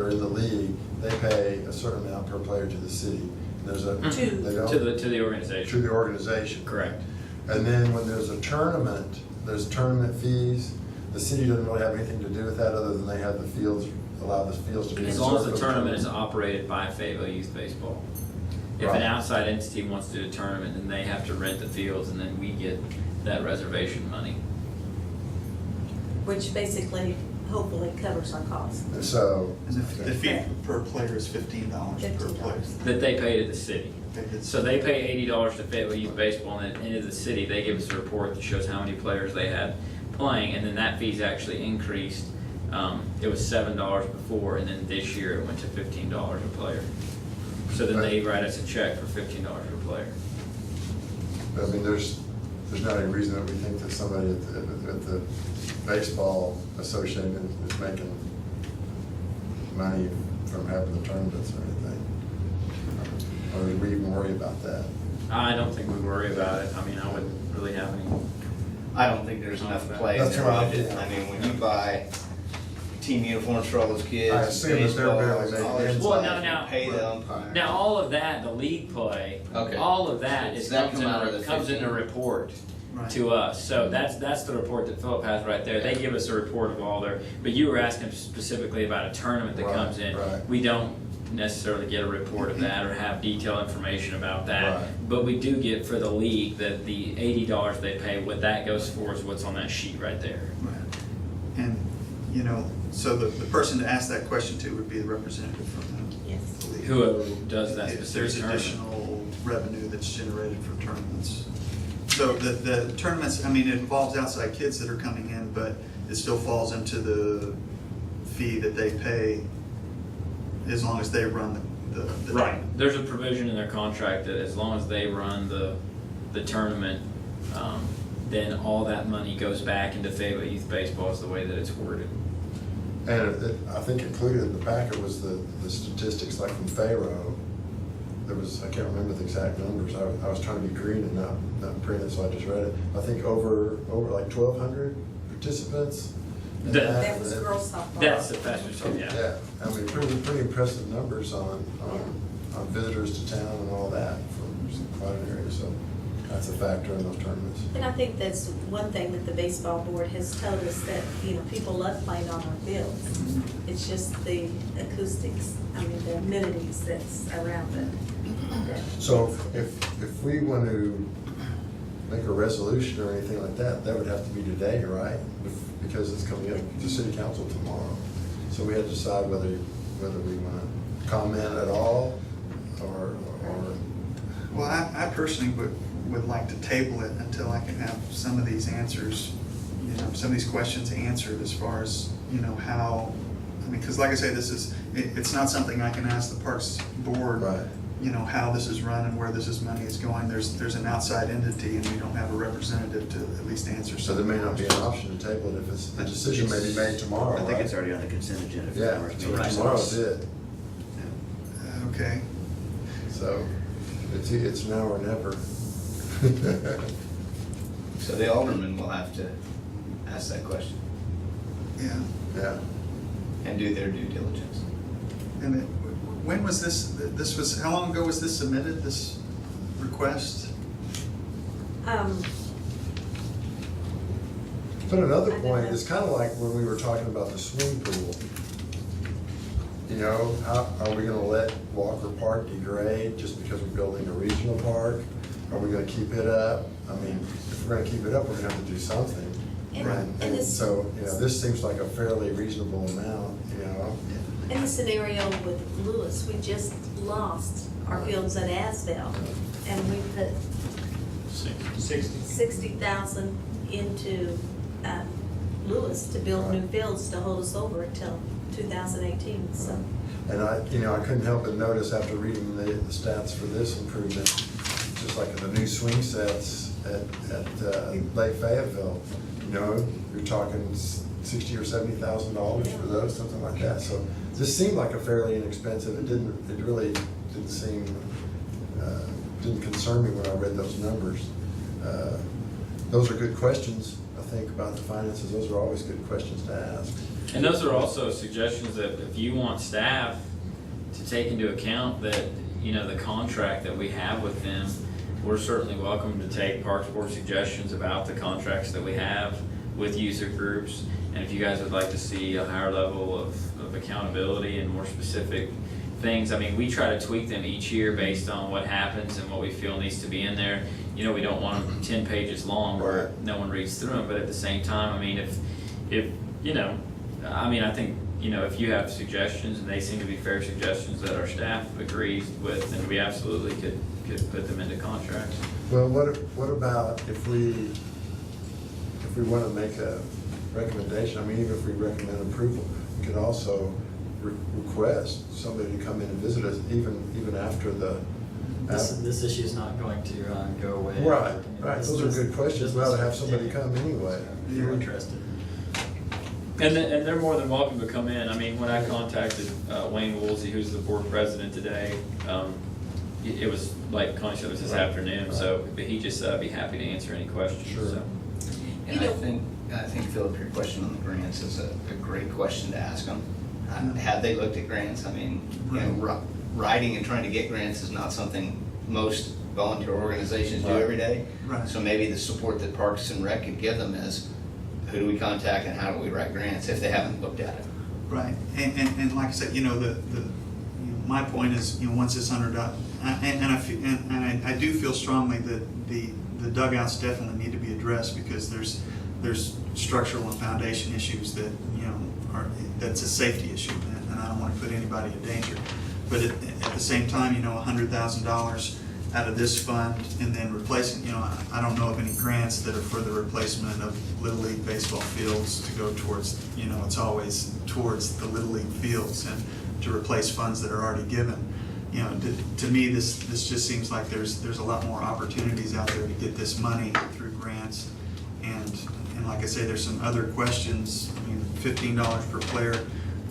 are in the league, they pay a certain amount per player to the city. There's a To- they don't- To the organization. to the organization. Correct. And then when there's a tournament, there's tournament fees. The city doesn't really have anything to do with that other than they have the fields, allow the fields to be. As long as reserved the for tournament is operated by Fayetteville Youth Baseball. If Right. an outside entity wants to do a tournament, then they have to rent the fields and then we get that reservation money. Which basically, hopefully covers our costs. And so. And the fee per player is $15 per player. $15. That they pay to the city. So they pay $80 to Fayetteville Youth Baseball, and then into the city, they give us a report that shows how many players they had playing, and then that fee's actually increased. It was $7 before, and then this year it went to $15 a player. So then they write us a check for $15 per player. I mean, there's not any reason that we think that somebody at the baseball association is making money from having the tournaments or anything. Or do we even worry about that? I don't think we worry about it. I mean, I wouldn't really have any. I don't think there's enough play in That's their right. budget. I mean, when you buy team uniforms for all those kids, I assume that they're barely baseballs, all making their ends. Well, supplies, now- you pay the umpire. Now, all of that, the league play, Okay. all of that So is does that comes come in out a, of the comes in a 15? report Right. to us. So that's the report that Philip has right there. They give us a report of all their, but you were asking specifically about a tournament that Right, comes in. right. We don't necessarily get a report of that or have detailed information about that. Right. But we do get for the league that the $80 they pay, what that goes for is what's on that sheet right there. Right. And, you know, so the person to ask that question to would be the representative from Yes. the league. Whoever does that If specific there's tournament. additional revenue that's generated from tournaments. So the tournaments, I mean, it involves outside kids that are coming in, but it still falls into the fee that they pay as long as they run the. Right, there's a provision in their contract that as long as they run the tournament, then all that money goes back into Fayetteville Youth Baseball is the way that it's worded. And I think included in the packet was the statistics like from Faro. There was, I can't remember the exact numbers. I was trying to be green and not printed, so I just read it. I think over like 1,200 participants. And That was girls softball. That's the fastest, yeah. Yeah, I mean, pretty impressive numbers on visitors to town and all that for quite an area, so that's a factor in those tournaments. And I think that's one thing that the baseball board has told us, that, you know, people love playing on our fields. It's just the acoustics, I mean, the amenities that's around it. So if we want to make a resolution or anything like that, that would have to be today, right? Because it's coming up to city council tomorrow. So we have to decide whether we want to comment at all or. Well, I personally would like to table it until I can have some of these answers, you know, some of these questions answered as far as, you know, how, I mean, because like I say, it's not something I can ask the Parks Board, Right. you know, how this is run and where this money is going. There's an outside entity and we don't have a representative to at least answer So some. there may not be an option to table it if it's, the decision may be made tomorrow, I think right? it's already on the consent agenda for Yeah, tomorrow's so meeting. tomorrow's it. Okay. So it's now or never. So the alderman will have to ask that question Yeah. Yeah. and do their due diligence. And when was this was, how long ago was this submitted, this request? But another point, it's kind of like when we were talking about the swimming pool. You know, how, are we gonna let Walker Park degrade just because we're building a regional park? Are we gonna keep it up? I mean, if we're gonna keep it up, we're gonna have to do something. And this- So, you know, this seems like a fairly reasonable amount, you know? In the scenario with Lewis, we just lost our fields at Asbel, and we put 60,000 into Lewis to build new fields to hold us over until 2018, so. And I couldn't help but notice after reading the stats for this improvement, just like the new swing sets at Lake Fayetteville, you know, you're talking $60,000 or $70,000 for those, something like that. So this seemed like a fairly inexpensive. It really didn't seem, didn't concern me when I read those numbers. Those are good questions, I think, about the finances. Those are always good questions to ask. And those are also suggestions that if you want staff to take into account that, you know, the contract that we have with them, we're certainly welcome to take Parks Board suggestions about the contracts that we have with user groups. And if you guys would like to see a higher level of accountability and more specific things, I mean, we try to tweak them each year based on what happens and what we feel needs to be in there. You know, we don't want them 10 pages long where no one reads through them, but at the same time, I mean, if you know, I mean, I think, you know, if you have suggestions and they seem to be fair suggestions that our staff agrees with, then we absolutely could put them into contracts. Well, what about if we want to make a recommendation, I mean, even if we recommend approval, we could also request somebody to come in and visit us even after the. This issue is not going to go away. Right, You know, right, this those are is- good questions, we ought to have somebody come anyway. If you're interested. And they're more than welcome to come in. I mean, when I contacted Wayne Woolsey, who's the board president today, it was like Connie said, it was this afternoon, so, but he just be happy to answer any questions, Sure. so. And I think, Philip, your question on the grants is a great question to ask them. Have they looked at grants? I mean, you know, writing and trying to get grants is not something most volunteer organizations do every day. Right. So maybe the support that Parks and Rec could give them is, who do we contact and how do we write grants if they haven't looked at it? Right, and like I said, you know, my point is, you know, once it's under, I do feel strongly that the dugouts definitely need to be addressed, because there's structural and foundation issues that, you know, that's a safety issue, and I don't want to put anybody in danger. But at the same time, you know, $100,000 out of this fund and then replacing, you know, I don't know of any grants that are for the replacement of Little League baseball fields to go towards, you know, it's always towards the Little League fields and to replace funds that are already given. You know, to me, this just seems like there's a lot more opportunities out there to get this money through grants. And like I say, there's some other questions. I mean, $15 per player,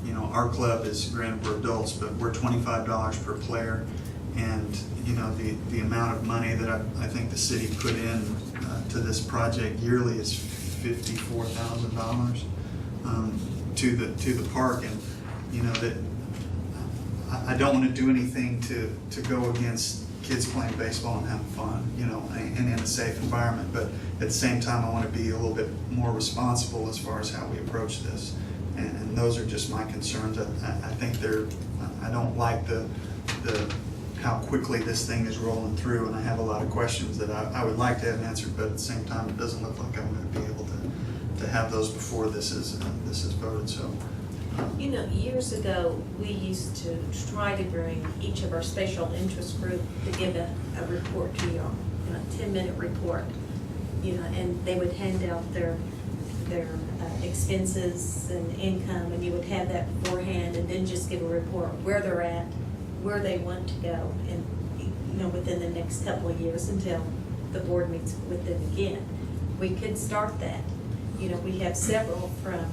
you know, our club is, granted we're adults, but we're $25 per player. And, you know, the amount of money that I think the city put in to this project yearly is $54,000 to the park. And, you know, that I don't want to do anything to go against kids playing baseball and having fun, you know, and in a safe environment. But at the same time, I want to be a little bit more responsible as far as how we approach this. And those are just my concerns. I think I don't like the how quickly this thing is rolling through, and I have a lot of questions that I would like to have answered, but at the same time, it doesn't look like I'm going to be able to have those before this is voted. So, you know, years ago, we used to try to bring each of our special interest group to give a report to you, a 10-minute report, you know, and they would hand out their expenses and income, and you would have that beforehand, and then just give a report where they're at, where they want to go, and, you know, within the next couple of years until the board meets with them again. We could start that. You know, we have several, from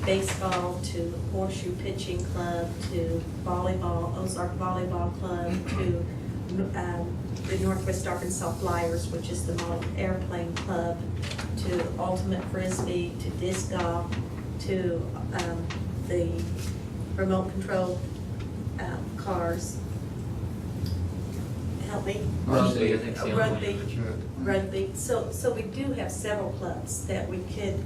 baseball to Horseshoe Pitching Club to volleyball, Ozark Volleyball Club to the Northwest Arkansas Flyers, which is the model airplane club, to ultimate frisbee, to disc golf, to the remote control cars. Help me. Rugby, I think, Rugby. So we do have several clubs that we could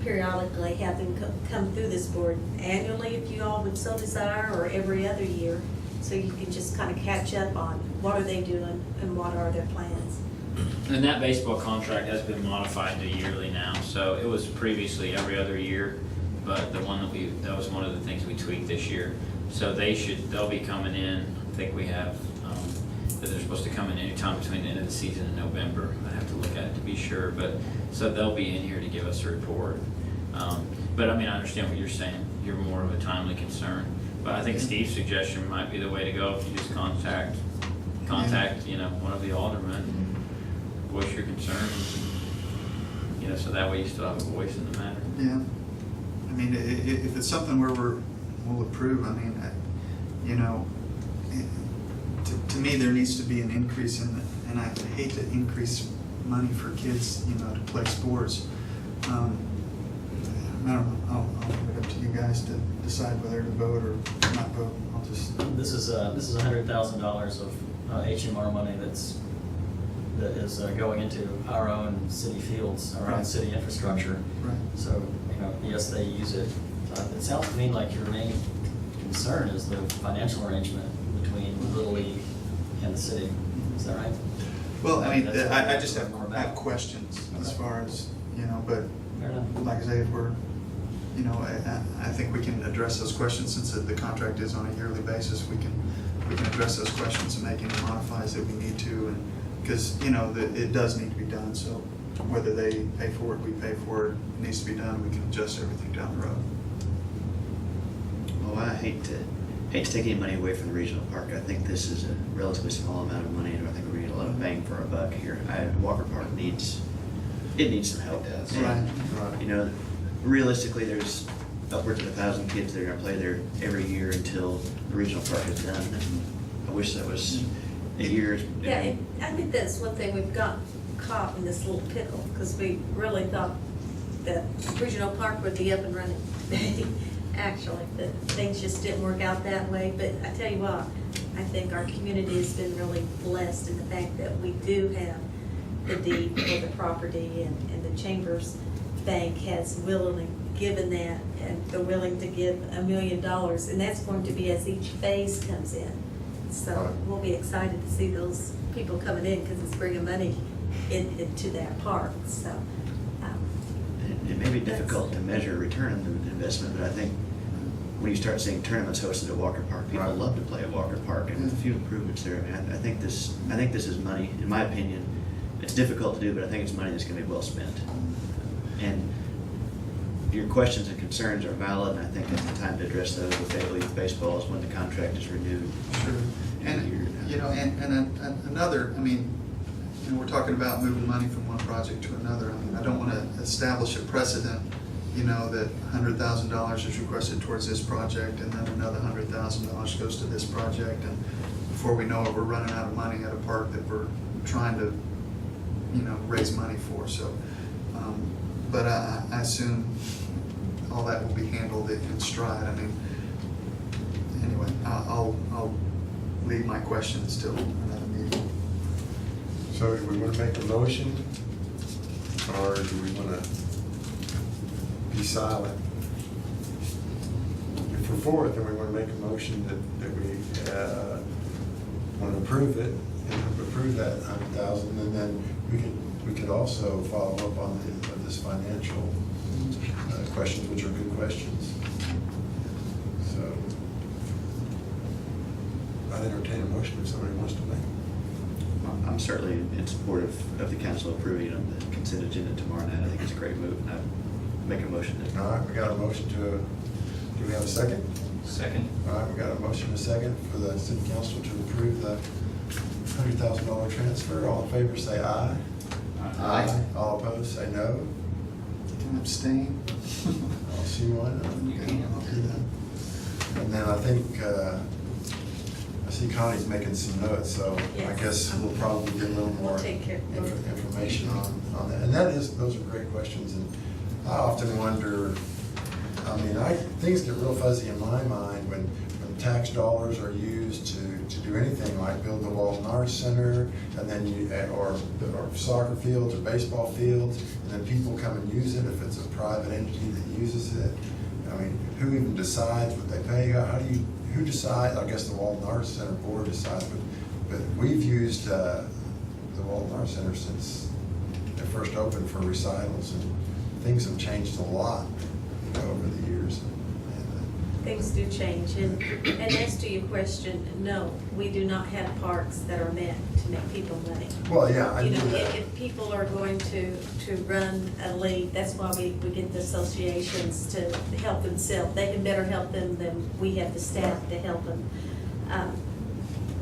periodically have them come through this board annually, if you all would so desire, or every other year, so you can just kind of catch up on what are they doing and what are their plans. And that baseball contract has been modified to yearly now, so it was previously every other year, but that was one of the things we tweaked this year. So they'll be coming in, I think we have, that they're supposed to come in anytime between the end of the season and November. I have to look at it to be sure, but, so they'll be in here to give us a report. But I mean, I understand what you're saying, you're more of a timely concern, but I think Steve's suggestion might be the way to go, if you just contact, you know, one of the aldermen, and voice your concerns, you know, so that way you still have a voice in the matter. yeah. I mean, if it's something where we'll approve, I mean, you know, to me, there needs to be an increase in and I hate to increase money for kids, you know, to play sports. I don't know, I'll leave it up to you guys to decide whether to vote or not vote. I'll just. This is $100,000 of HMR money that is going into our own city fields, our own city infrastructure. Right. So, you know, yes, they use it. It sounds to me like your main concern is the financial arrangement between Little League and the city. Is that right? Well, I mean, That's what I just have more about. questions as far as, you know, but Fair enough. like I say, if we're, you know, I think we can address those questions since the contract is on a yearly basis. We we can address those questions and make any modifies that we need to, and, because, you know, it does need to be done, so whether they pay for it, we pay for it, it needs to be done, we can adjust everything down the road. Well, I hate to take any money away from the regional park. I think this is a relatively small amount of money, and I think we're gonna get a lot of bang for our buck here. Walker Park needs some help. It does. And, Right. you know, realistically, there's upwards of 1,000 kids that are gonna play there every year until the regional park is done. And I wish that was a year. Yeah, I think that's one thing we've got caught in this little pickle, because we really thought that regional park would be up and running today, actually, but things just didn't work out that way. But I tell you what, I think our community has been really blessed in the fact that we do have the deed for the property, and the Chambers Bank has willingly given that, and they're willing to give $1 million, and that's going to be as each phase comes in. So we'll be excited to see those people coming in, because it's bringing money into that park, so. It may be difficult to measure return on the investment, but I think when you start seeing tournaments hosted at Walker Park, people Right. love to play at Walker Park, and with a few improvements there, I mean, I think this is money, in my opinion. It's difficult to do, but I think it's money that's gonna be well spent. And your questions and concerns are valid, and I think it's the time to address those with Daily Baseball is when the contract is renewed. Sure. And, you know, and another, I mean, you know, we're talking about moving money from one project to another. I mean, I don't want to establish a precedent, you know, that $100,000 is requested towards this project, and then another $100,000 goes to this project, and before we know it, we're running out of money at a park that we're trying to, you know, raise money for, so. But I assume all that will be handled in stride. I mean, anyway, I'll leave my questions till another meeting. So do we want to make a motion, or do we want to be silent? If we're for it, then we want to make a motion that we want to approve it, and approve that 100,000, and then we could also follow up on this financial questions, which are good questions. So I'd entertain a motion if somebody wants to make it. I'm certainly in support of the council approving it on the consent agenda tomorrow night. I think it's a great move, and I make a motion that. All right, we got a motion to, do we have a second? Second. All right, we got a motion and a second for the city council to approve the $100,000 transfer. All in favor, say aye. Aye. All opposed, say no. Can I abstain? I'll see one. You can. I'll do that. And then I think, I see Connie's making some notes, so I Yes. guess we'll probably get a little more We'll take care of those. information on that. And those are great questions, and I often wonder, I mean, things get real fuzzy in my mind when tax dollars are used to do anything like build the Walton Arts Center, and then or soccer fields or baseball fields, and then people come and use it if it's a private entity that uses it. I mean, who even decides what they pay? Who decides? I guess the Walton Arts Center board decides, but we've used the Walton Arts Center since it first opened for recitals, and things have changed a lot, you know, over the years. Things do change, and as to your question, no, we do not have parks that are meant to make people money. Well, yeah, I You do know, that. if people are going to run a league, that's why we get the associations to help themselves. They can better help them than we have the staff to help them.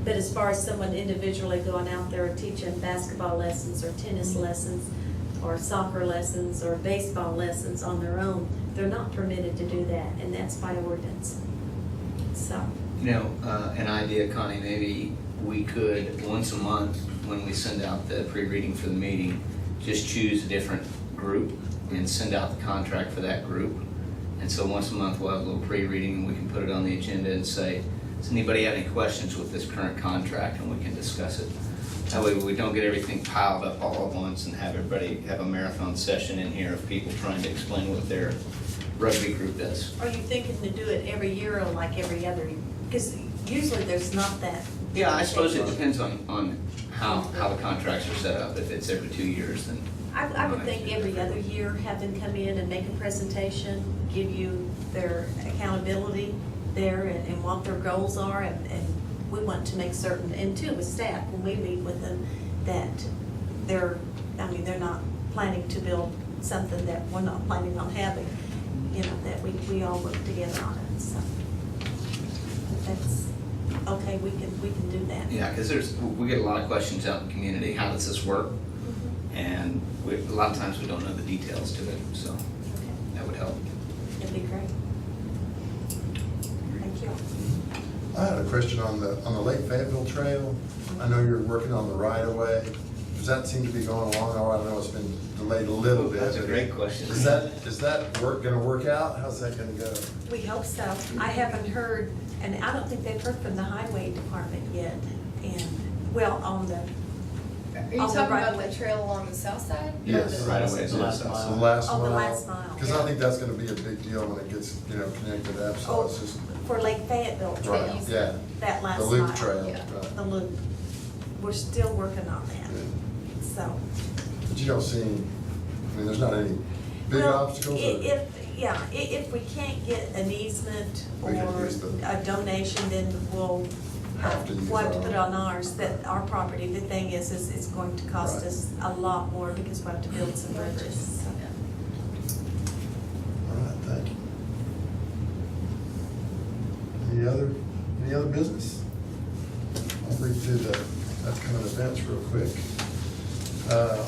But as far as someone individually going out there and teaching basketball lessons or tennis lessons or soccer lessons or baseball lessons on their own, they're not permitted to do that, and that's by ordinance. So. You know, an idea, Connie, maybe we could, once a month, when we send out the pre-reading for the meeting, just choose a different group and send out the contract for that group. And so once a month, we'll have a little pre-reading, and we can put it on the agenda and say, does anybody have any questions with this current contract, and we can discuss it. That way we don't get everything piled up all at once and have everybody have a marathon session in here of people trying to explain what their rugby group does. Are you thinking to do it every year or like every other year? Because usually there's not that. Yeah, I suppose it depends on how the contracts are set up. If it's every 2 years, then. I would think every other year, have them come in and make a presentation, give you their accountability there and what their goals are, and we want to make certain, and too with staff, when we meet with them, that they're not planning to build something that we're not planning on having, you know, that we all work together on it, so. If that's, okay, we can do that. Yeah, because we get a lot of questions out in the community, how does this work? And a lot of times we don't know the details to it, so Okay, that would help. that'd be great. Thank you. I had a question on the Lake Fayetteville Trail. I know you're working on the right of way. Does that seem to be going along? Or I know it's been delayed a little bit. That's a great question. Is that gonna work out? How's that gonna go? We hope so. I haven't heard, and I don't think they've heard from the highway department yet, and, well, on the, Are you On the talking right about of way. the trail along the south side? Yes. Right away, The last so mile. The last Oh, mile? the last mile, Because I yeah. think that's gonna be a big deal when it gets, connected up, so oh, it's just, for Lake Fayetteville right, Trail, yeah. that last The mile. loop trail, Yeah. right. The loop. We're still working on that, so. But you don't see any, there's not any big Well, obstacles? or- If we can't get an easement We can or use the- a donation, then we'll Have to use we'll have to our put it own. on ours, that our property. The thing is it's going to cost Right. us a lot more because we have to build some bridges, so. All right, thank you. Any other business? I'll read through the upcoming events real quick.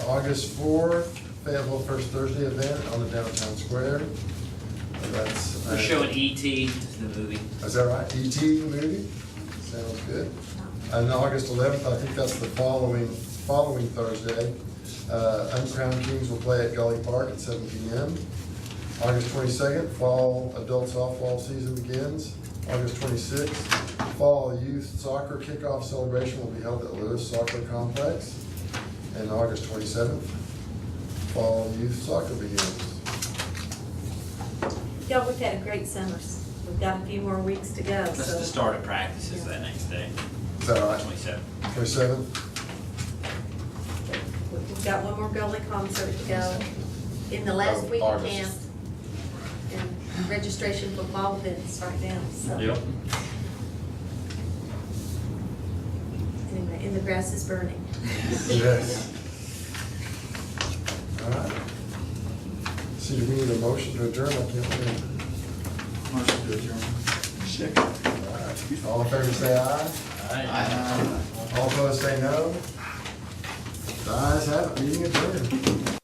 August 4th, Fayetteville First Thursday event on the downtown square. That's. We're showing E.T., the movie. Is that right? E.T. movie? Sounds good. And August 11th, I think that's the following Thursday. Uncrowned Kings will play at Gully Park at 7 p.m. August 22nd, fall adult softball season begins. August 26th, fall youth soccer kickoff celebration will be held at Lewis Soccer Complex. And August 27th, fall youth soccer begins. Yeah, we've had a great summer. We've got a few more weeks to go, That's so. the start of practices that next day, Is that right? 27. 27th? We've got one more Gully concert to go in the last week of August. camp. And registration for fall events right now, so. Yep. Anyway, and the grass is burning. Yes. All right. See, do we need a motion to adjourn? I can't remember. Motion to adjourn. All right. All in favor say aye. All opposed say no. The ayes have it, meeting adjourned.